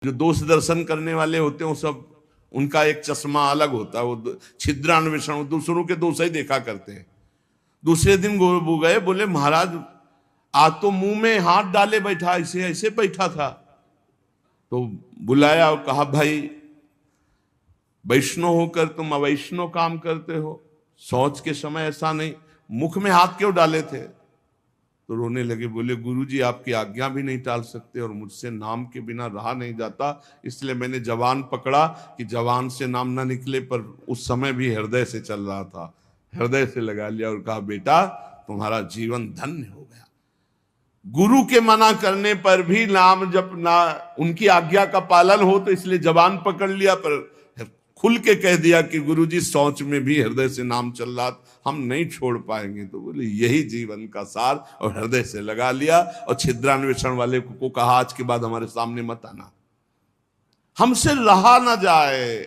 जो दोष दर्शन करने वाले होते हैं वो सब, उनका एक चश्मा अलग होता है, वो छिद्रान्वेषण, दूसरों के दोष ही देखा करते हैं। दूसरे दिन वो गए, बोले महाराज आज तो मुंह में हाथ डाले बैठा, ऐसे ऐसे बैठा था। तो बुलाया और कहा भाई वैष्णव होकर तुम अवैष्णव काम करते हो, शौच के समय ऐसा नहीं, मुख में हाथ क्यों डाले थे? तो रोने लगे, बोले गुरुजी आपकी आज्ञा भी नहीं टाल सकते और मुझसे नाम के बिना रहा नहीं जाता, इसलिए मैंने जवान पकड़ा कि जवान से नाम ना निकले, पर उस समय भी हृदय से चल रहा था, हृदय से लगा लिया और कहा बेटा तुम्हारा जीवन धन्य हो गया। गुरु के मना करने पर भी नाम जब ना उनकी आज्ञा का पालन हो तो इसलिए जवान पकड़ लिया, पर खुल के कह दिया कि गुरुजी शौच में भी हृदय से नाम चल रहा, हम नहीं छोड़ पाएंगे। तो बोले यही जीवन का सार, और हृदय से लगा लिया। और छिद्रान्वेषण वाले को कहा आज के बाद हमारे सामने मत आना, हमसे रहा ना जाए,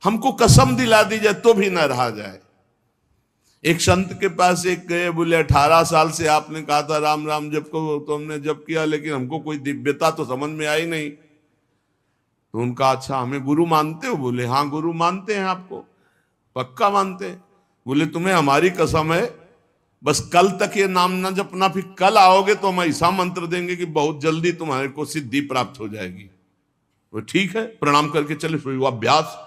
हमको कसम दिला दी जाए तो भी ना रहा जाए। एक संत के पास एक गए, बोले 18 साल से आपने कहा था राम राम जप को, तो हमने जप किया, लेकिन हमको कोई दिव्यता तो समझ में आई नहीं। तो उनका अच्छा हमें गुरु मानते हो? बोले हाँ गुरु मानते हैं, आपको पक्का मानते हैं। बोले तुम्हें हमारी कसम है, बस कल तक ये नाम ना जपना, फिर कल आओगे तो हम ऐसा मंत्र देंगे कि बहुत जल्दी तुम्हारे को सिद्धि प्राप्त हो जाएगी। वो ठीक है, प्रणाम करके चले, हुआ अभ्यास।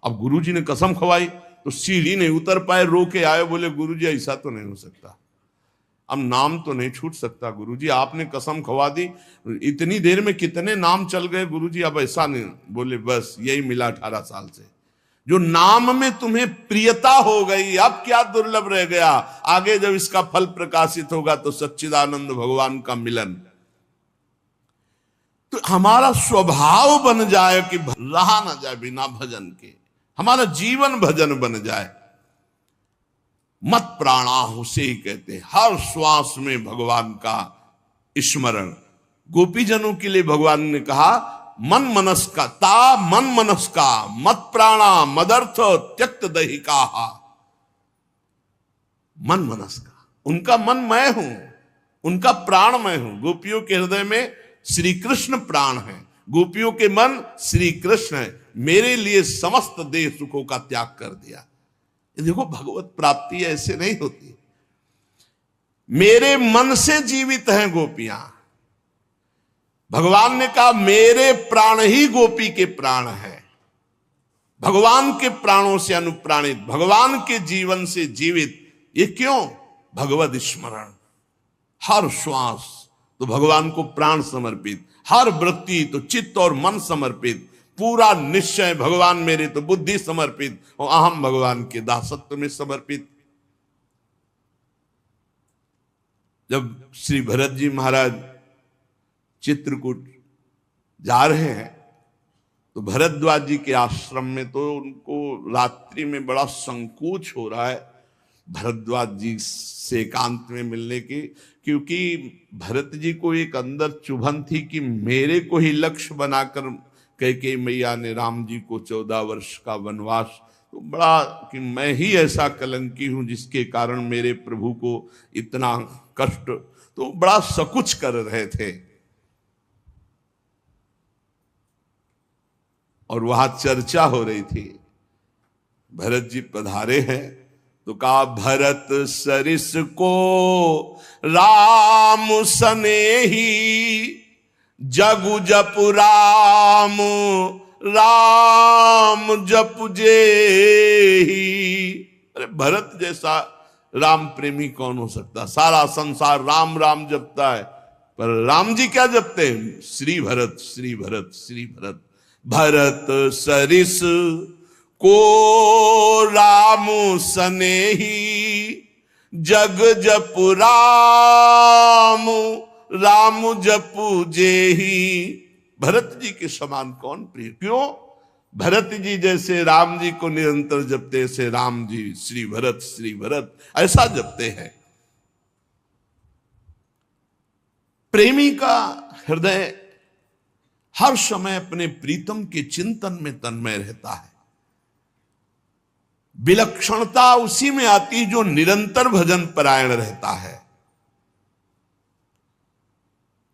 अब गुरुजी ने कसम खवाई तो सीढ़ी नहीं उतर पाए, रो के आए, बोले गुरुजी ऐसा तो नहीं हो सकता, अब नाम तो नहीं छूट सकता गुरुजी, आपने कसम खवा दी, इतनी देर में कितने नाम चल गए गुरुजी, अब ऐसा नहीं। बोले बस यही मिला 18 साल से, जो नाम में तुम्हें प्रियता हो गई, अब क्या दुर्लभ रह गया, आगे जब इसका फल प्रकाशित होगा तो सच्चिदानंद भगवान का मिलन। तो हमारा स्वभाव बन जाए कि रहा ना जाए बिना भजन के, हमारा जीवन भजन बन जाए। मत प्राणा उसे ही कहते हैं, हर श्वास में भगवान का स्मरण। गोपीजनों के लिए भगवान ने कहा मन मनस का ता मन मनस का मत प्राणा मदर्थ त्यक्त दहिका, मन मनस का, उनका मन मैं हूं, उनका प्राण मैं हूं। गोपियों के हृदय में श्री कृष्ण प्राण है, गोपियों के मन श्री कृष्ण है, मेरे लिए समस्त देह सुखों का त्याग कर दिया। देखो भगवत प्राप्ति ऐसे नहीं होती, मेरे मन से जीवित हैं गोपियां। भगवान ने कहा मेरे प्राण ही गोपी के प्राण है, भगवान के प्राणों से अनुप्राणित, भगवान के जीवन से जीवित। ये क्यों? भगवत स्मरण, हर श्वास तो भगवान को प्राण समर्पित, हर वृत्ति तो चित्त और मन समर्पित, पूरा निश्चय भगवान मेरे तो बुद्धि समर्पित, और अहम भगवान के दासत्व में समर्पित। जब श्री भरत जी महाराज चित्रकूट जा रहे हैं तो भरद्वाज जी के आश्रम में तो उनको रात्रि में बड़ा संकोच हो रहा है भरद्वाज जी से एकांत में मिलने की, क्योंकि भरत जी को एक अंदर चुभन थी कि मेरे को ही लक्ष्य बनाकर कैकेयी मैया ने राम जी को 14 वर्ष का वनवास, तो बड़ा कि मैं ही ऐसा कलंकी हूं जिसके कारण मेरे प्रभु को इतना कष्ट, तो बड़ा सकुच कर रहे थे। और वहां चर्चा हो रही थी, भरत जी पधारे हैं तो कहा भरत सरिस को राम सनेही, जगु जपु राम राम जप जेही। अरे भरत जैसा राम प्रेमी कौन हो सकता, सारा संसार राम राम जपता है, पर राम जी क्या जपते हैं? श्री भरत श्री भरत श्री भरत। भरत सरिस को राम सनेही, जग जपु राम राम जपु जेही। भरत जी के समान कौन प्रिय? क्यों? भरत जी जैसे राम जी को निरंतर जपते, ऐसे राम जी श्री भरत ऐसा जपते हैं। प्रेमी का हृदय हर समय अपने प्रीतम के चिंतन में तन्मय रहता है। विलक्षणता उसी में आती जो निरंतर भजन परायण रहता है।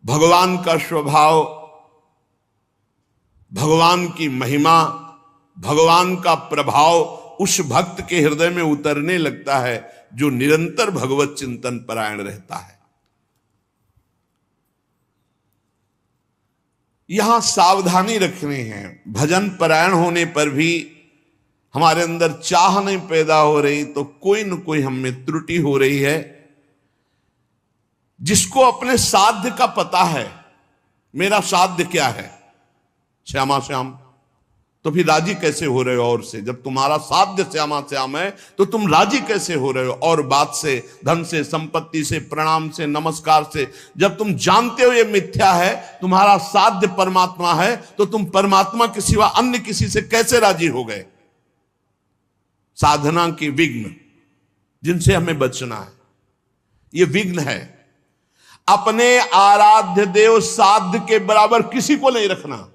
भगवान का स्वभाव भगवान की महिमा, भगवान का प्रभाव उस भक्त के हृदय में उतरने लगता है जो निरंतर भगवत चिंतन परायण रहता है। यहां सावधानी रखनी है। भजन परायण होने पर भी हमारे अंदर चाह नहीं पैदा हो रही तो कोई न कोई हम में त्रुटि हो रही है। जिसको अपने साध्य का पता है, मेरा साध्य क्या है, श्यामा श्याम, तो फिर राजी कैसे हो रहे हो और से? जब तुम्हारा साध्य श्यामा श्याम है तो तुम राजी कैसे हो रहे हो और बात से, धन से, संपत्ति से, प्रणाम से, नमस्कार से? जब तुम जानते हो ये मिथ्या है, तुम्हारा साध्य परमात्मा है, तो तुम परमात्मा के सिवा अन्य किसी से कैसे राजी हो गए? साधना के विघ्न जिनसे हमें बचना है, ये विघ्न है। अपने आराध्य देव साध्य के बराबर किसी को नहीं रखना,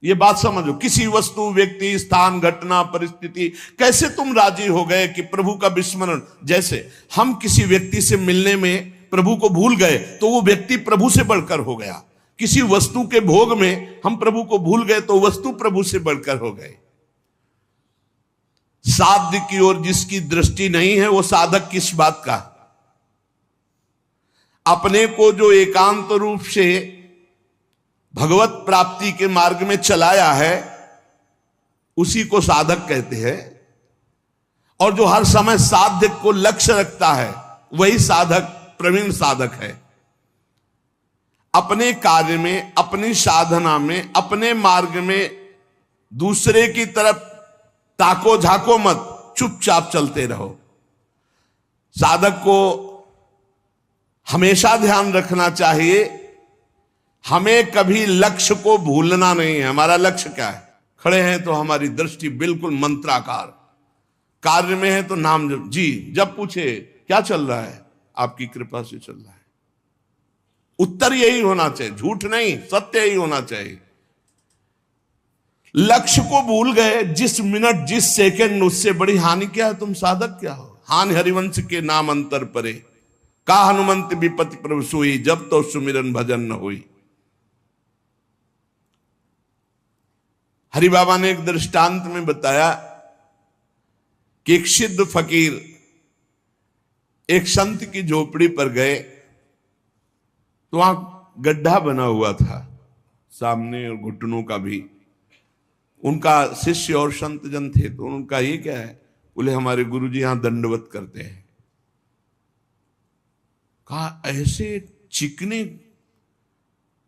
ये बात समझो। किसी वस्तु, व्यक्ति, स्थान, घटना, परिस्थिति, कैसे तुम राजी हो गए कि प्रभु का विस्मरण? जैसे हम किसी व्यक्ति से मिलने में प्रभु को भूल गए तो वो व्यक्ति प्रभु से बढ़कर हो गया। किसी वस्तु के भोग में हम प्रभु को भूल गए तो वस्तु प्रभु से बढ़कर हो गए। साध्य की ओर जिसकी दृष्टि नहीं है वो साधक किस बात का? अपने को जो एकांत रूप से भगवत प्राप्ति के मार्ग में चलाया है उसी को साधक कहते हैं। और जो हर समय साध्य को लक्ष्य रखता है वही साधक, प्रवीण साधक है। अपने कार्य में, अपनी साधना में, अपने मार्ग में दूसरे की तरफ ताको झाको मत, चुपचाप चलते रहो। साधक को हमेशा ध्यान रखना चाहिए, हमें कभी लक्ष्य को भूलना नहीं है। हमारा लक्ष्य क्या है? खड़े हैं तो हमारी दृष्टि बिल्कुल मंत्राकार, कार्य में है तो नाम जप। जी, जब पूछे क्या चल रहा है, आपकी कृपा से चल रहा है। उत्तर यही होना चाहिए, झूठ नहीं, सत्य यही होना चाहिए। लक्ष्य को भूल गए जिस मिनट, जिस सेकंड, उससे बड़ी हानि क्या है? तुम साधक क्या हो? हानि हरिवंश के नाम अंतर परे, का हनुमंत विपत्ति प्रभु सोई, जब तो सुमिरन भजन न हुई। हरि बाबा ने एक दृष्टांत में बताया कि एक सिद्ध फकीर एक संत की झोपड़ी पर गए तो वहां गड्ढा बना हुआ था सामने और घुटनों का भी। उनका शिष्य और संत जन थे तो उनका ये क्या है? बोले हमारे गुरुजी यहां दंडवत करते हैं। कहा ऐसे चिकने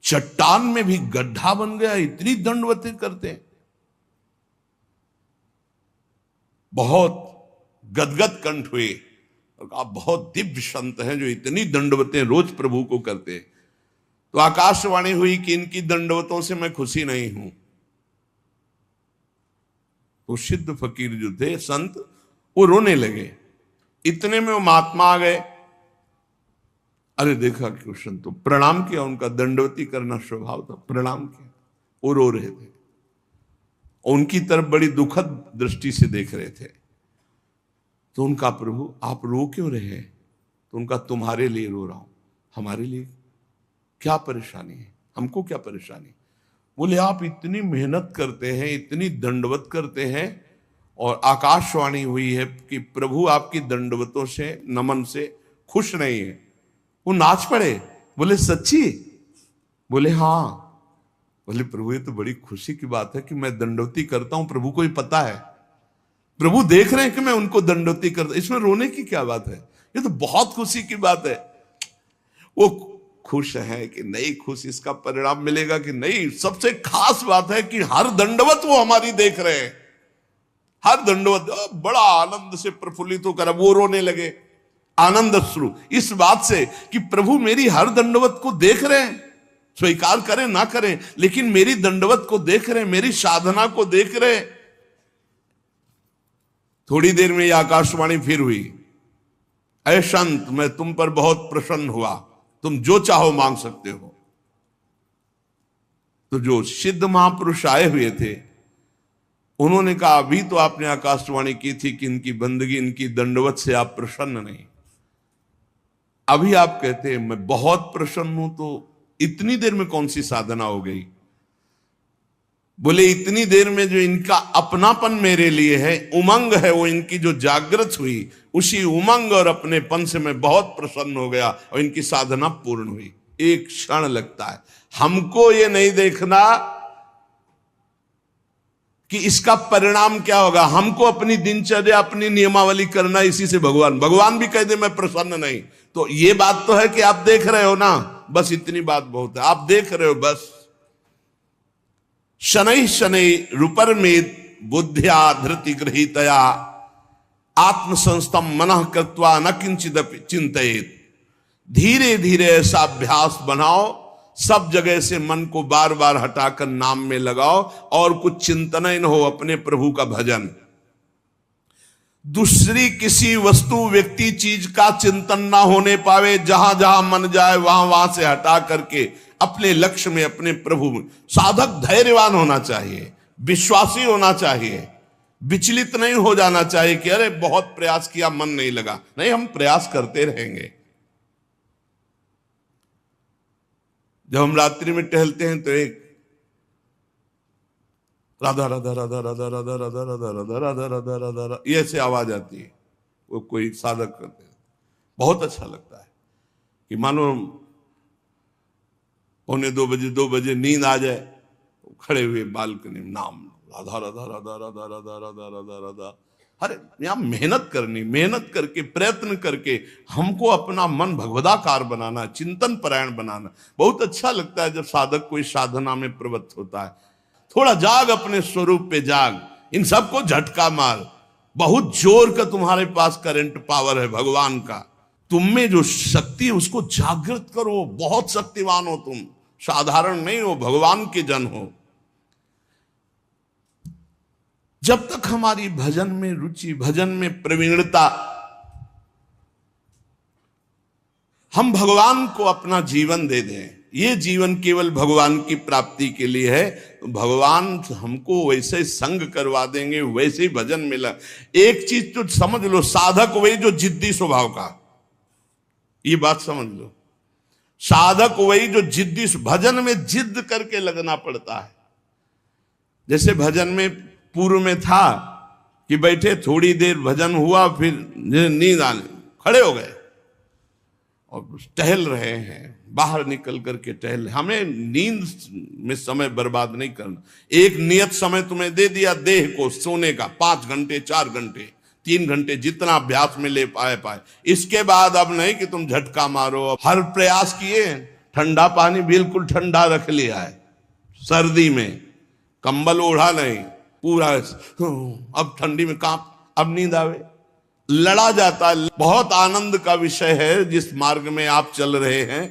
चट्टान में भी गड्ढा बन गया, इतनी दंडवतें करते हैं? बहुत गदगद कंठ हुए और कहा बहुत दिव्य संत हैं जो इतनी दंडवतें रोज प्रभु को करते हैं। तो आकाशवाणी हुई कि इनकी दंडवतों से मैं खुशी नहीं हूं। तो सिद्ध फकीर जो थे, संत, वो रोने लगे। इतने में वो महात्मा आ गए। अरे देखा कि संत तो प्रणाम किया, उनका दंडवती करना स्वभाव था, प्रणाम किया। वो रो रहे थे, उनकी तरफ बड़ी दुखद दृष्टि से देख रहे थे। तो उनका, प्रभु आप रो क्यों रहे हैं? तो उनका, तुम्हारे लिए रो रहा हूं। हमारे लिए क्या परेशानी है? हमको क्या परेशानी? बोले आप इतनी मेहनत करते हैं, इतनी दंडवत करते हैं और आकाशवाणी हुई है कि प्रभु आपकी दंडवतों से, नमन से खुश नहीं है। वो नाच पड़े। बोले सच्ची? बोले हाँ। बोले प्रभु ये तो बड़ी खुशी की बात है कि मैं दंडवती करता हूं, प्रभु को ही पता है, प्रभु देख रहे हैं कि मैं उनको दंडवती करता, इसमें रोने की क्या बात है? ये तो बहुत खुशी की बात है। वो खुश है कि नहीं खुश, इसका परिणाम मिलेगा कि नहीं। सबसे खास बात है कि हर दंडवत वो हमारी देख रहे हैं, हर दंडवत बड़ा आनंद से प्रफुल्लित होकर वो रोने लगे। आनंद अश्रु इस बात से कि प्रभु मेरी हर दंडवत को देख रहे हैं, स्वीकार करें ना करें, लेकिन मेरी दंडवत को देख रहे हैं, मेरी साधना को देख रहे हैं। थोड़ी देर में यह आकाशवाणी फिर हुई, ऐ संत मैं तुम पर बहुत प्रसन्न हुआ, तुम जो चाहो मांग सकते हो। तो जो सिद्ध महापुरुष आए हुए थे उन्होंने कहा अभी तो आपने आकाशवाणी की थी कि इनकी बंदगी, इनकी दंडवत से आप प्रसन्न नहीं, अभी आप कहते हैं मैं बहुत प्रसन्न हूं, तो इतनी देर में कौन सी साधना हो गई? बोले इतनी देर में जो इनका अपनापन मेरे लिए है, उमंग है, वो इनकी जो जागृत हुई, उसी उमंग और अपनेपन से मैं बहुत प्रसन्न हो गया और इनकी साधना पूर्ण हुई। एक क्षण लगता है। हमको ये नहीं देखना कि इसका परिणाम क्या होगा। हमको अपनी दिनचर्या, अपनी नियमावली करना, इसी से भगवान भी कह दे मैं प्रसन्न नहीं, तो ये बात तो है कि आप देख रहे हो ना, बस इतनी बात बहुत है। आप देख रहे हो बस। शनै शनै रूपरमेद बुद्ध्या धृति गृहीतया आत्म संस्तम मनः कृत्वा न किंचिदपि चिंतयेत। धीरे धीरे ऐसा अभ्यास बनाओ, सब जगह से मन को बार बार हटाकर नाम में लगाओ और कुछ चिंतन ही न हो, अपने प्रभु का भजन। दूसरी किसी वस्तु, व्यक्ति, चीज का चिंतन ना होने पावे। जहां जहां मन जाए वहां वहां से हटा करके अपने लक्ष्य में, अपने प्रभु में। साधक धैर्यवान होना चाहिए, विश्वासी होना चाहिए, विचलित नहीं हो जाना चाहिए कि अरे बहुत प्रयास किया मन नहीं लगा। नहीं, हम प्रयास करते रहेंगे। जब हम रात्रि में टहलते हैं तो एक राधा राधा राधा राधा राधा राधा राधा राधा राधा राधा राधा राधा ये ऐसे आवाज आती है। वो कोई साधक करते हैं, बहुत अच्छा लगता है कि मानो 1:45-2 बजे नींद आ जाए, खड़े हुए बालकनी में नाम राधा राधा राधा राधा राधा राधा राधा राधा। अरे यहां मेहनत करनी, मेहनत करके, प्रयत्न करके हमको अपना मन भगवदाकार बनाना, चिंतन परायण बनाना। बहुत अच्छा लगता है जब साधक कोई साधना में प्रवृत्त होता है। थोड़ा जाग, अपने स्वरूप पे जाग, इन सबको झटका मार। बहुत जोर का तुम्हारे पास करंट पावर है भगवान का। तुम में जो शक्ति है उसको जागृत करो। बहुत शक्तिवान हो तुम, साधारण नहीं हो, भगवान के जन हो। जब तक हमारी भजन में रुचि, भजन में प्रवीणता, हम भगवान को अपना जीवन दे दें, ये जीवन केवल भगवान की प्राप्ति के लिए है, तो भगवान हमको वैसे संग करवा देंगे, वैसे ही भजन मिला। एक चीज तो समझ लो, साधक वही जो जिद्दी स्वभाव का, ये बात समझ लो। साधक वही जो जिद्दी, भजन में जिद करके लगना पड़ता है। जैसे भजन में पूर्व में था कि बैठे, थोड़ी देर भजन हुआ, फिर नींद आने, खड़े हो गए और टहल रहे हैं, बाहर निकल करके टहल। हमें नींद में समय बर्बाद नहीं करना। एक नियत समय तुम्हें दे दिया देह को सोने का, 5 घंटे, 4 घंटे, 3 घंटे, जितना अभ्यास में ले पाए। इसके बाद अब नहीं कि तुम झटका मारो। हर प्रयास किए, ठंडा पानी बिल्कुल ठंडा रख लिया है, सर्दी में कंबल ओढ़ा नहीं, पूरा अब ठंडी में कांप, अब नींद आवे, लड़ा जाता है। बहुत आनंद का विषय है जिस मार्ग में आप चल रहे हैं।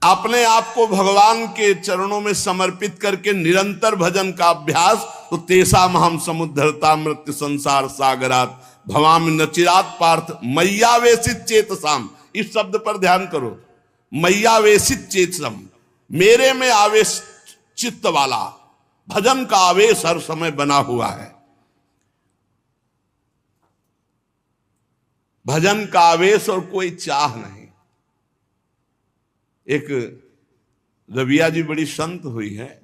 अपने आप को भगवान के चरणों में समर्पित करके निरंतर भजन का अभ्यास, तो तेषाम हम समुद्धरता मृत्यु संसार सागरात भवामि न चिरात पार्थ मय्यावेशित चेतसाम। इस शब्द पर ध्यान करो, मय्यावेशित चेतसम, मेरे में आवेश चित्त वाला। भजन का आवेश हर समय बना हुआ है। भजन का आवेश और कोई चाह नहीं। एक रबिया जी बड़ी संत हुई है,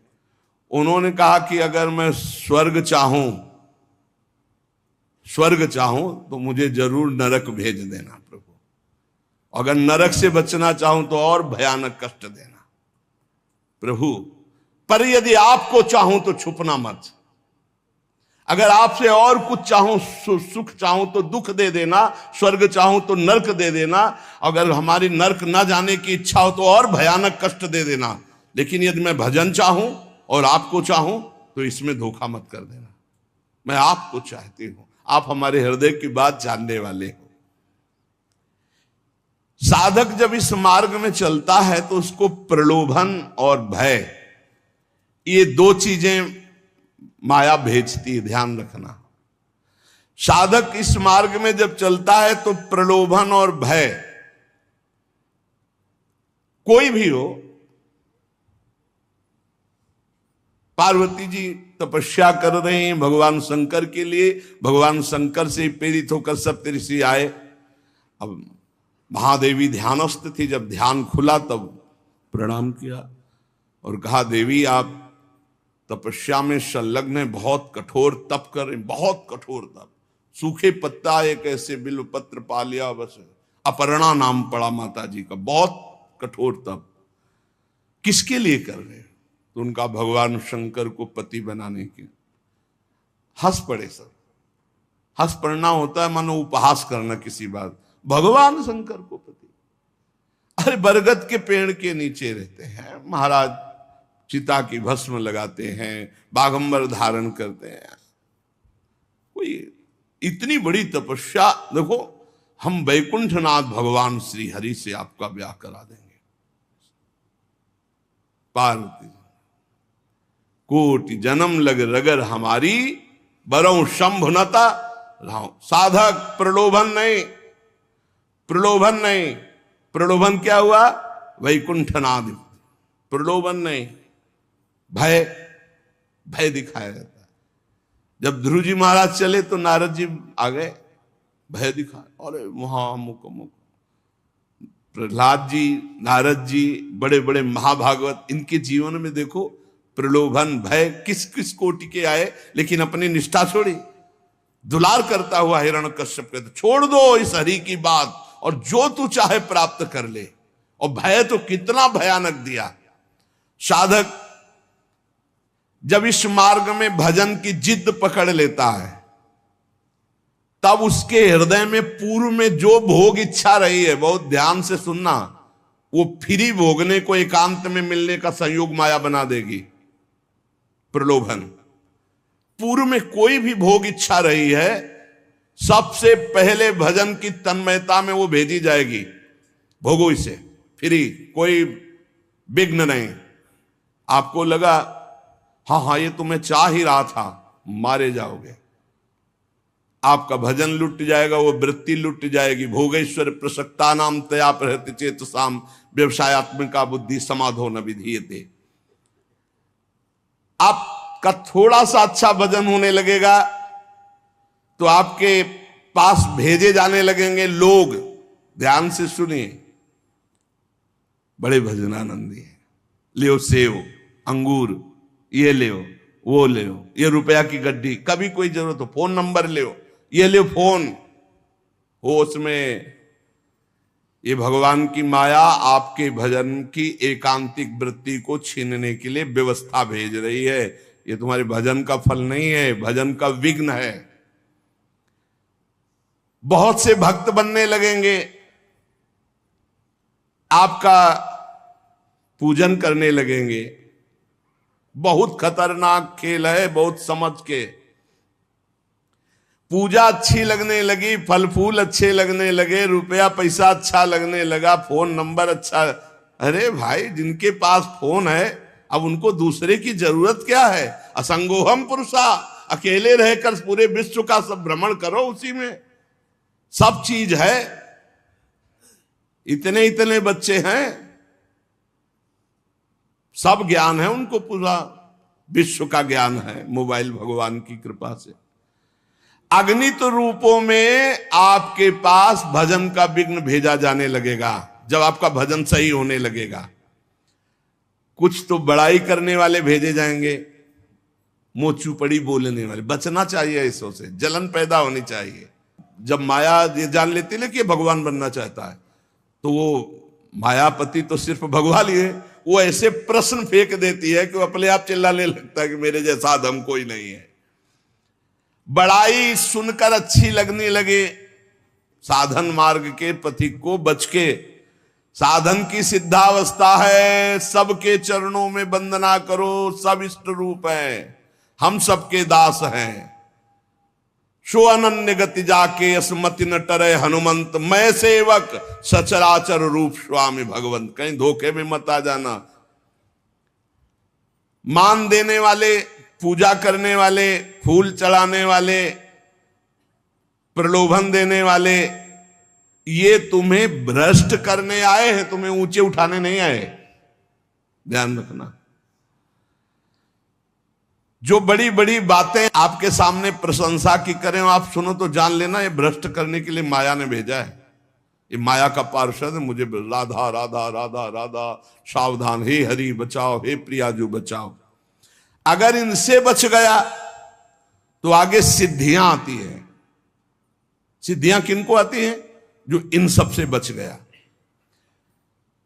उन्होंने कहा कि अगर मैं स्वर्ग चाहूं तो मुझे जरूर नरक भेज देना प्रभु। अगर नरक से बचना चाहूं तो और भयानक कष्ट देना प्रभु। पर यदि आपको चाहूं तो छुपना मत। अगर आपसे और कुछ चाहूं, सुख चाहूं तो दुख दे देना, स्वर्ग चाहूं तो नरक दे देना। अगर हमारी नरक ना जाने की इच्छा हो तो और भयानक कष्ट दे देना। लेकिन यदि मैं भजन चाहूं और आपको चाहूं तो इसमें धोखा मत कर देना। मैं आपको चाहती हूं, आप हमारे हृदय की बात जानने वाले हो। साधक जब इस मार्ग में चलता है तो उसको प्रलोभन और भय, ये 2 चीजें माया भेजती है, ध्यान रखना। साधक इस मार्ग में जब चलता है तो प्रलोभन और भय, कोई भी हो। पार्वती जी तपस्या कर रहे हैं भगवान शंकर के लिए, भगवान शंकर से प्रेरित होकर सप्तऋषि आए। अब महादेवी ध्यानस्थ थी, जब ध्यान खुला तब प्रणाम किया और कहा देवी आप तपस्या में संलग्न है, बहुत कठोर तप कर रहे, बहुत कठोर तप। सूखे पत्ता एक ऐसे बिल्व पत्र पा लिया बस, अपर्णा नाम पड़ा माता जी का, बहुत कठोर तप। किसके लिए कर रहे हैं? तो उनका भगवान शंकर को पति बनाने के। हंस पड़े सब। हंस पड़ना होता है मानो उपहास करना किसी बात। भगवान शंकर को पति, अरे बरगद के पेड़ के नीचे रहते हैं महाराज, चिता की भस्म लगाते हैं, बागंबर धारण करते हैं। कोई इतनी बड़ी तपस्या। देखो, हम वैकुंठनाथ भगवान श्री हरि से आपका ब्याह करा देंगे। पार्वती, कोटि जन्म लग रगर हमारी, बरौ शंभुनता राव। साधक प्रलोभन नहीं, प्रलोभन नहीं। प्रलोभन क्या हुआ? वैकुंठनाथ। प्रलोभन नहीं, भय, भय दिखाया जाता है। जब ध्रुव जी महाराज चले तो नारद जी आ गए, भय दिखा, अरे महामुख मुख। प्रहलाद जी, नारद जी, बड़े बड़े महाभागवत, इनके जीवन में देखो प्रलोभन भय किस किस कोटि के आए, लेकिन अपनी निष्ठा छोड़ी। दुलार करता हुआ हिरण्यकश्यप कहते, छोड़ दो इस हरि की बात और जो तू चाहे प्राप्त कर ले। और भय तो कितना भयानक दिया। साधक जब इस मार्ग में भजन की जिद पकड़ लेता है, तब उसके हृदय में पूर्व में जो भोग इच्छा रही है, बहुत ध्यान से सुनना, वो फ्री भोगने को एकांत में मिलने का संयोग माया बना देगी। प्रलोभन, पूर्व में कोई भी भोग इच्छा रही है, सबसे पहले भजन की तन्मयता में वो भेजी जाएगी। भोगो इसे, फ्री, कोई विघ्न नहीं। आपको लगा हाँ हाँ ये तो मैं चाह ही रहा था, मारे जाओगे। आपका भजन लुट जाएगा, वो वृत्ति लुट जाएगी। भोगेश्वर प्रसक्ता नाम तया प्रहृति चेतसाम, व्यवसायत्मिका बुद्धि समाधो न विधीयते। आपका थोड़ा सा अच्छा भजन होने लगेगा तो आपके पास भेजे जाने लगेंगे लोग। ध्यान से सुनिए, बड़े भजनानंदी है, ले सेव अंगूर, ये ले, वो ले, ये रुपया की गड्डी, कभी कोई जरूरत हो फोन नंबर ले, ये ले फोन हो, उसमें ये भगवान की माया आपके भजन की एकांतिक वृत्ति को छीनने के लिए व्यवस्था भेज रही है। ये तुम्हारे भजन का फल नहीं है, भजन का विघ्न है। बहुत से भक्त बनने लगेंगे, आपका पूजन करने लगेंगे। बहुत खतरनाक खेल है, बहुत समझ के। पूजा अच्छी लगने लगी, फल फूल अच्छे लगने लगे, रुपया पैसा अच्छा लगने लगा, फोन नंबर अच्छा। अरे भाई, जिनके पास फोन है अब उनको दूसरे की जरूरत क्या है? असंगोहम पुरुषा, अकेले रहकर पूरे विश्व का सब भ्रमण करो, उसी में सब चीज है। इतने इतने बच्चे हैं, सब ज्ञान है उनको, पूरा विश्व का ज्ञान है मोबाइल भगवान की कृपा से। अगणित रूपों में आपके पास भजन का विघ्न भेजा जाने लगेगा जब आपका भजन सही होने लगेगा। कुछ तो बड़ाई करने वाले भेजे जाएंगे, मोचू पड़ी बोलने वाले। बचना चाहिए इसों से, जलन पैदा होनी चाहिए। जब माया ये जान लेती है कि भगवान बनना चाहता है, तो वो मायापति तो सिर्फ भगवान ही है, वो ऐसे प्रश्न फेंक देती है कि वो अपने आप चिल्लाने लगता है कि मेरे जैसा धम कोई नहीं है। बड़ाई सुनकर अच्छी लगने लगे। साधन मार्ग के पथिक को बच के, साधन की सिद्धावस्था है, सबके चरणों में वंदना करो, सब इष्ट रूप है, हम सबके दास हैं। शो अनन्य गति जाके असमति न टरे हनुमंत, मैं सेवक सचराचर रूप स्वामी भगवंत। कहीं धोखे में मत आ जाना। मान देने वाले, पूजा करने वाले, फूल चढ़ाने वाले, प्रलोभन देने वाले, ये तुम्हें भ्रष्ट करने आए हैं, तुम्हें ऊंचे उठाने नहीं आए। ध्यान रखना। जो बड़ी बड़ी बातें आपके सामने प्रशंसा की करें, आप सुनो तो जान लेना ये भ्रष्ट करने के लिए माया ने भेजा है। ये माया का पार्षद है। मुझे राधा राधा राधा राधा, सावधान, हे हरि बचाओ, हे प्रियाजू बचाओ। अगर इनसे बच गया तो आगे सिद्धियां आती हैं। सिद्धियां किनको आती हैं? जो इन सब से बच गया।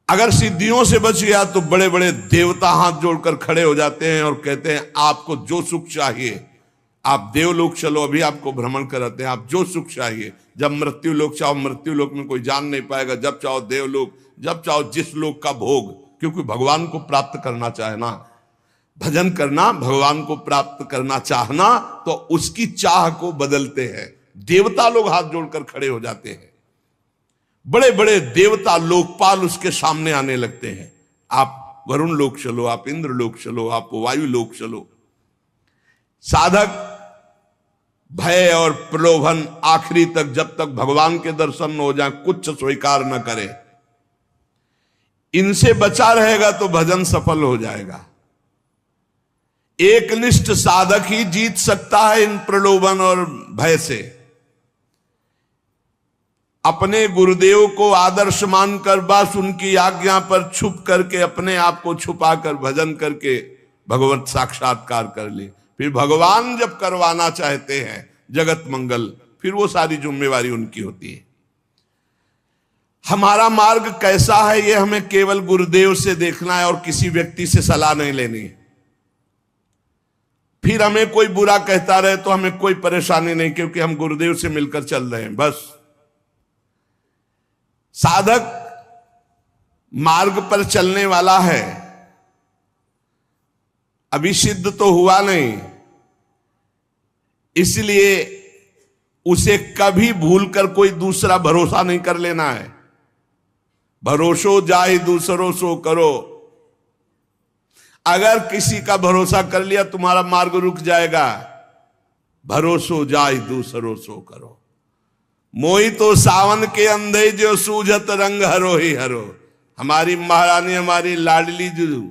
अगर सिद्धियों से बच गया तो बड़े बड़े देवता हाथ जोड़कर खड़े हो जाते हैं और कहते हैं आपको जो सुख चाहिए आप देवलोक चलो, अभी आपको भ्रमण कराते हैं, आप जो सुख चाहिए। जब मृत्यु लोक चाहो मृत्यु लोक में कोई जान नहीं पाएगा, जब चाहो देवलोक, जब चाहो जिस लोक का भोग, क्योंकि भगवान को प्राप्त करना चाहना, भजन करना, भगवान को प्राप्त करना चाहना, तो उसकी चाह को बदलते हैं। देवता लोग हाथ जोड़कर खड़े हो जाते हैं, बड़े बड़े देवता लोकपाल उसके सामने आने लगते हैं। आप वरुण लोक चलो, आप इंद्र लोक चलो, आप वायु लोक चलो। साधक भय और प्रलोभन आखिरी तक, जब तक भगवान के दर्शन न हो जाए, कुछ स्वीकार न करे, इनसे बचा रहेगा तो भजन सफल हो जाएगा। एकनिष्ठ साधक ही जीत सकता है इन प्रलोभन और भय से। अपने गुरुदेव को आदर्श मानकर बस उनकी आज्ञा पर छुप करके, अपने आप को छुपाकर भजन करके भगवत साक्षात्कार कर ले। फिर भगवान जब करवाना चाहते हैं जगत मंगल, फिर वो सारी जिम्मेवारी उनकी होती है। हमारा मार्ग कैसा है ये हमें केवल गुरुदेव से देखना है और किसी व्यक्ति से सलाह नहीं लेनी है। फिर हमें कोई बुरा कहता रहे तो हमें कोई परेशानी नहीं, क्योंकि हम गुरुदेव से मिलकर चल रहे हैं। बस साधक मार्ग पर चलने वाला है, अभी सिद्ध तो हुआ नहीं, इसलिए उसे कभी भूलकर कोई दूसरा भरोसा नहीं कर लेना है। भरोसो जाहि दूसरों सो करो। अगर किसी का भरोसा कर लिया तुम्हारा मार्ग रुक जाएगा। भरोसो जाहि दूसरों सो करो। मोही तो सावन के अंधे जो सूझत रंग हरो ही हरो। हमारी महारानी, हमारी लाडली जो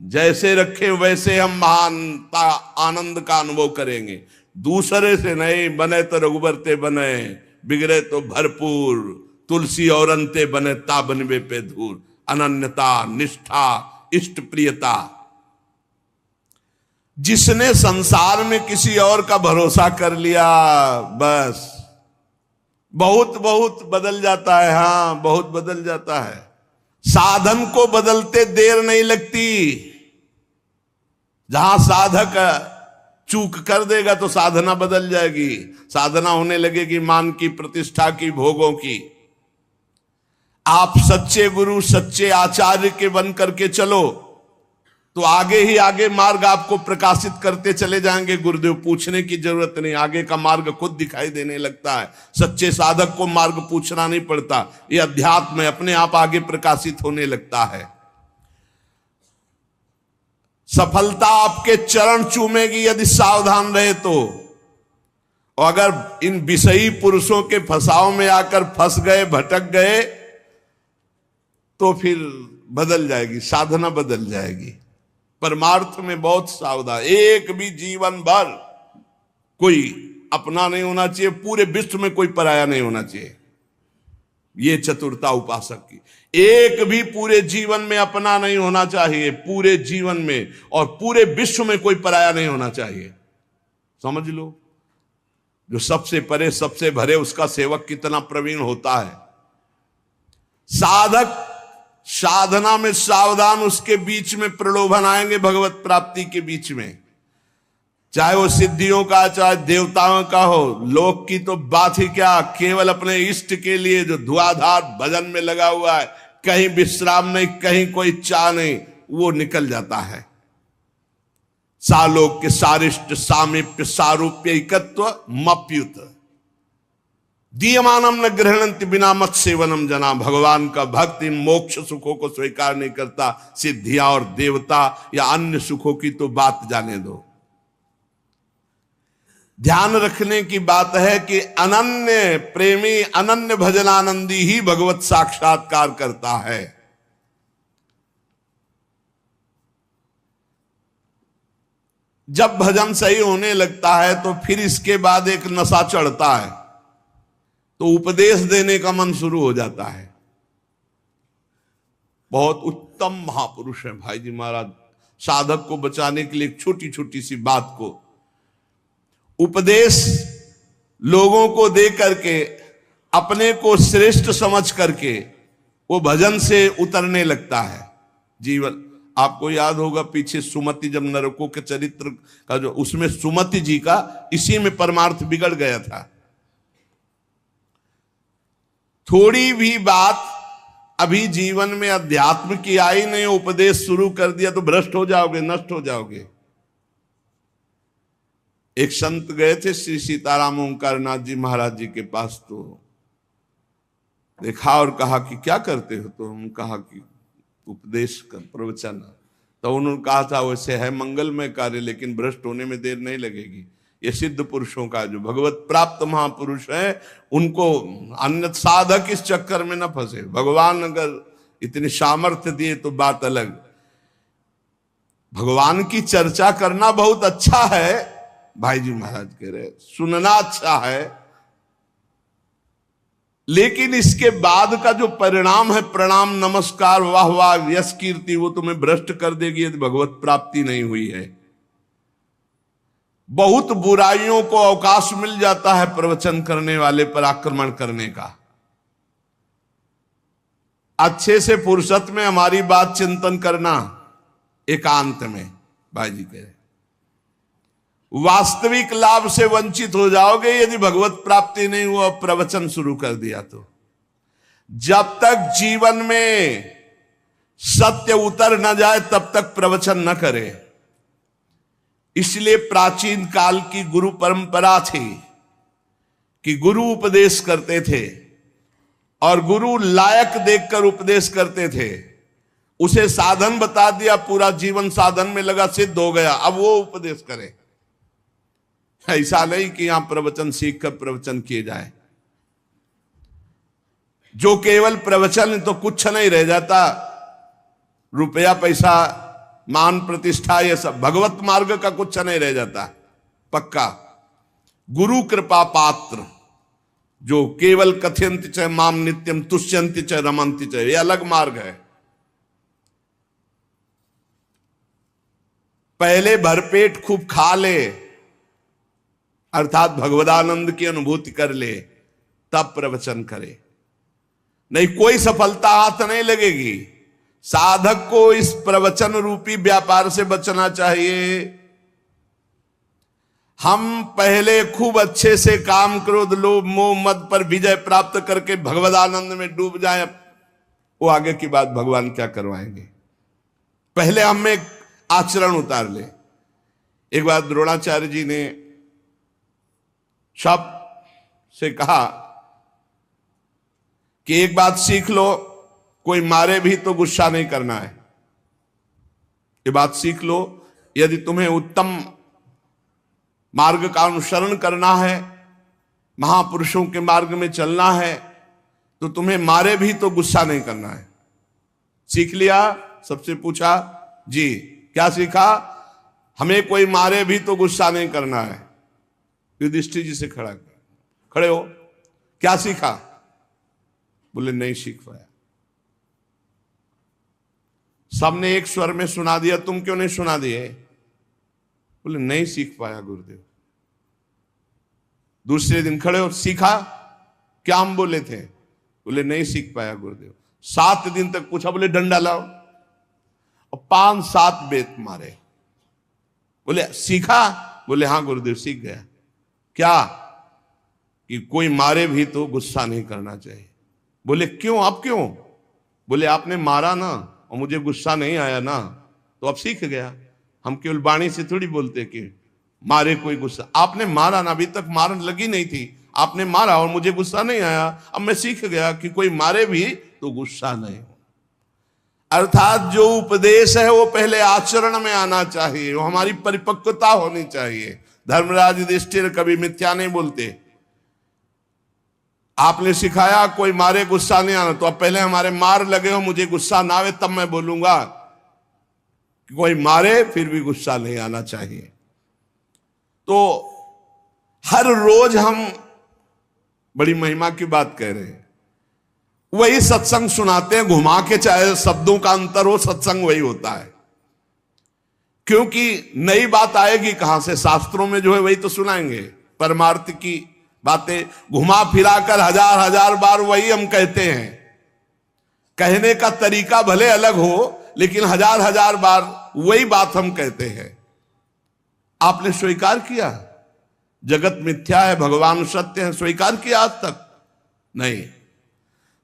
जैसे रखे वैसे हम महानता आनंद का अनुभव करेंगे। दूसरे से नहीं, बने तो रघुबर ते बने, बिगड़े तो भरपूर, तुलसी और अंते बने ता बनवे पे धूर। अनन्यता, निष्ठा, इष्ट प्रियता। जिसने संसार में किसी और का भरोसा कर लिया, बस बहुत बहुत बदल जाता है। हाँ, बहुत बदल जाता है। साधन को बदलते देर नहीं लगती। जहां साधक चूक कर देगा तो साधना बदल जाएगी। साधना होने लगेगी मान की, प्रतिष्ठा की, भोगों की। आप सच्चे गुरु, सच्चे आचार्य के बन करके चलो तो आगे ही आगे मार्ग आपको प्रकाशित करते चले जाएंगे। गुरुदेव पूछने की जरूरत नहीं, आगे का मार्ग खुद दिखाई देने लगता है। सच्चे साधक को मार्ग पूछना नहीं पड़ता, ये अध्यात्म है, अपने आप आगे प्रकाशित होने लगता है। सफलता आपके चरण चूमेगी यदि सावधान रहे तो। और अगर इन विषयी पुरुषों के फसाव में आकर फंस गए, भटक गए, तो फिर बदल जाएगी, साधना बदल जाएगी। परमार्थ में बहुत सावधान। एक भी जीवन भर कोई अपना नहीं होना चाहिए, पूरे विश्व में कोई पराया नहीं होना चाहिए। ये चतुरता उपासक की। एक भी पूरे जीवन में अपना नहीं होना चाहिए, पूरे जीवन में, और पूरे विश्व में कोई पराया नहीं होना चाहिए। समझ लो, जो सबसे परे सबसे भरे उसका सेवक कितना प्रवीण होता है। साधक साधना में सावधान, उसके बीच में प्रलोभन आएंगे भगवत प्राप्ति के बीच में, चाहे वो सिद्धियों का, चाहे देवताओं का हो। लोक की तो बात ही क्या, केवल अपने इष्ट के लिए जो धुआंधार भजन में लगा हुआ है, कहीं विश्राम नहीं, कहीं कोई चाह नहीं, वो निकल जाता है। सालोक के सारिष्ट सामीप्य सारूप्य एकत्व मप्युत दीयमानम न गृहणंति बिना मत सेवनम जना। भगवान का भक्त इन मोक्ष सुखों को स्वीकार नहीं करता। सिद्धियां और देवता या अन्य सुखों की तो बात जाने दो। ध्यान रखने की बात है कि अनन्य प्रेमी, अनन्य भजनानंदी ही भगवत साक्षात्कार करता है। जब भजन सही होने लगता है तो फिर इसके बाद एक नशा चढ़ता है, तो उपदेश देने का मन शुरू हो जाता है। बहुत उत्तम महापुरुष हैं भाई जी महाराज, साधक को बचाने के लिए एक छोटी छोटी सी बात को उपदेश लोगों को दे करके अपने को श्रेष्ठ समझ करके वो भजन से उतरने लगता है। जीवन आपको याद होगा पीछे सुमति जब नरकों के चरित्र का जो उसमें सुमति जी का इसी में परमार्थ बिगड़ गया था। थोड़ी भी बात अभी जीवन में अध्यात्म की आई नहीं, उपदेश शुरू कर दिया तो भ्रष्ट हो जाओगे, नष्ट हो जाओगे। एक संत गए थे श्री सीताराम ओंकारनाथ जी महाराज जी के पास, तो देखा और कहा कि क्या करते हो? तो हम कहा कि उपदेश का प्रवचन। तो उन्होंने कहा था वैसे है मंगलमय कार्य, लेकिन भ्रष्ट होने में देर नहीं लगेगी। ये सिद्ध पुरुषों का जो भगवत प्राप्त महापुरुष है उनको अन्य साधक इस चक्कर में न फंसे। भगवान अगर इतनी सामर्थ्य दिए तो बात अलग। भगवान की चर्चा करना बहुत अच्छा है, भाई जी महाराज कह रहे सुनना अच्छा है, लेकिन इसके बाद का जो परिणाम है प्रणाम नमस्कार वाह वाह यश कीर्ति, वो तुम्हें भ्रष्ट कर देगी यदि भगवत प्राप्ति नहीं हुई है। बहुत बुराइयों को अवकाश मिल जाता है प्रवचन करने वाले पर आक्रमण करने का। अच्छे से फुर्सत में हमारी बात चिंतन करना, एकांत में। भाई जी कह रहे वास्तविक लाभ से वंचित हो जाओगे यदि भगवत प्राप्ति नहीं हुआ, प्रवचन शुरू कर दिया तो। जब तक जीवन में सत्य उतर न जाए तब तक प्रवचन न करे। इसलिए प्राचीन काल की गुरु परंपरा थी कि गुरु उपदेश करते थे और गुरु लायक देखकर उपदेश करते थे। उसे साधन बता दिया, पूरा जीवन साधन में लगा, सिद्ध हो गया, अब वो उपदेश करे। ऐसा नहीं कि यहां प्रवचन सीख कर प्रवचन किए जाए। जो केवल प्रवचन तो कुछ नहीं रह जाता, रुपया पैसा मान प्रतिष्ठा ये सब, भगवत मार्ग का कुछ नहीं रह जाता पक्का। गुरु कृपा पात्र जो केवल कथयंति च माम नित्यम तुष्यंति च रमंति च, ये अलग मार्ग है। पहले भरपेट खूब खा ले, अर्थात भगवदानंद की अनुभूति कर ले, तब प्रवचन करे, नहीं कोई सफलता हाथ नहीं लगेगी। साधक को इस प्रवचन रूपी व्यापार से बचना चाहिए। हम पहले खूब अच्छे से काम क्रोध लोभ मोह मद पर विजय प्राप्त करके भगवदानंद में डूब जाएं, वो आगे की बात भगवान क्या करवाएंगे। पहले हम में आचरण उतार ले। एक बार द्रोणाचार्य जी ने सब से कहा कि एक बात सीख लो, कोई मारे भी तो गुस्सा नहीं करना है। ये बात सीख लो, यदि तुम्हें उत्तम मार्ग का अनुसरण करना है, महापुरुषों के मार्ग में चलना है, तो तुम्हें मारे भी तो गुस्सा नहीं करना है। सीख लिया? सबसे पूछा जी क्या सीखा? हमें कोई मारे भी तो गुस्सा नहीं करना है। युधिष्ठिर जी से खड़े हो, क्या सीखा? बोले नहीं सीख पाया। सबने एक स्वर में सुना दिया, तुम क्यों नहीं सुना दिए? बोले नहीं सीख पाया गुरुदेव। दूसरे दिन खड़े हो, सीखा? क्या हम बोले थे? बोले नहीं सीख पाया गुरुदेव। 7 दिन तक पूछा, बोले डंडा लाओ, और 5-7 बेत मारे। बोले सीखा? बोले हाँ गुरुदेव सीख गया। क्या? कि कोई मारे भी तो गुस्सा नहीं करना चाहिए। बोले क्यों? आप क्यों? बोले आपने मारा ना और मुझे गुस्सा नहीं आया ना, तो अब सीख गया। हम केवल वाणी से थोड़ी बोलते कि मारे कोई गुस्सा। आपने मारा ना, अभी तक मारन लगी नहीं थी, आपने मारा और मुझे गुस्सा नहीं आया, अब मैं सीख गया कि कोई मारे भी तो गुस्सा नहीं हो। अर्थात जो उपदेश है वो पहले आचरण में आना चाहिए, वो हमारी परिपक्वता होनी चाहिए। धर्मराज युधिष्ठिर कभी मिथ्या नहीं बोलते। आपने सिखाया कोई मारे गुस्सा नहीं आना, तो अब पहले हमारे मार लगे हो, मुझे गुस्सा ना आवे तब मैं बोलूंगा। कोई मारे फिर भी गुस्सा नहीं आना चाहिए। तो हर रोज हम बड़ी महिमा की बात कह रहे हैं, वही सत्संग सुनाते हैं घुमा के, चाहे शब्दों का अंतर हो, सत्संग वही होता है। क्योंकि नई बात आएगी कहां से? शास्त्रों में जो है वही तो सुनाएंगे, परमार्थ की बातें घुमा फिरा कर हजार हजार बार वही हम कहते हैं। कहने का तरीका भले अलग हो, लेकिन हजार हजार बार वही बात हम कहते हैं। आपने स्वीकार किया जगत मिथ्या है, भगवान सत्य है? स्वीकार किया आज तक? नहीं।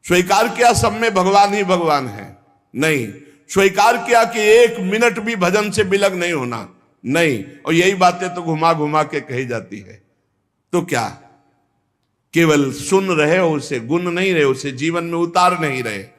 स्वीकार किया सब में भगवान ही भगवान है? नहीं। स्वीकार किया कि एक मिनट भी भजन से विलग नहीं होना? नहीं। और यही बातें तो घुमा घुमा के कही जाती है। तो क्या केवल सुन रहे हो, उसे गुण नहीं रहे, उसे जीवन में उतार नहीं रहे?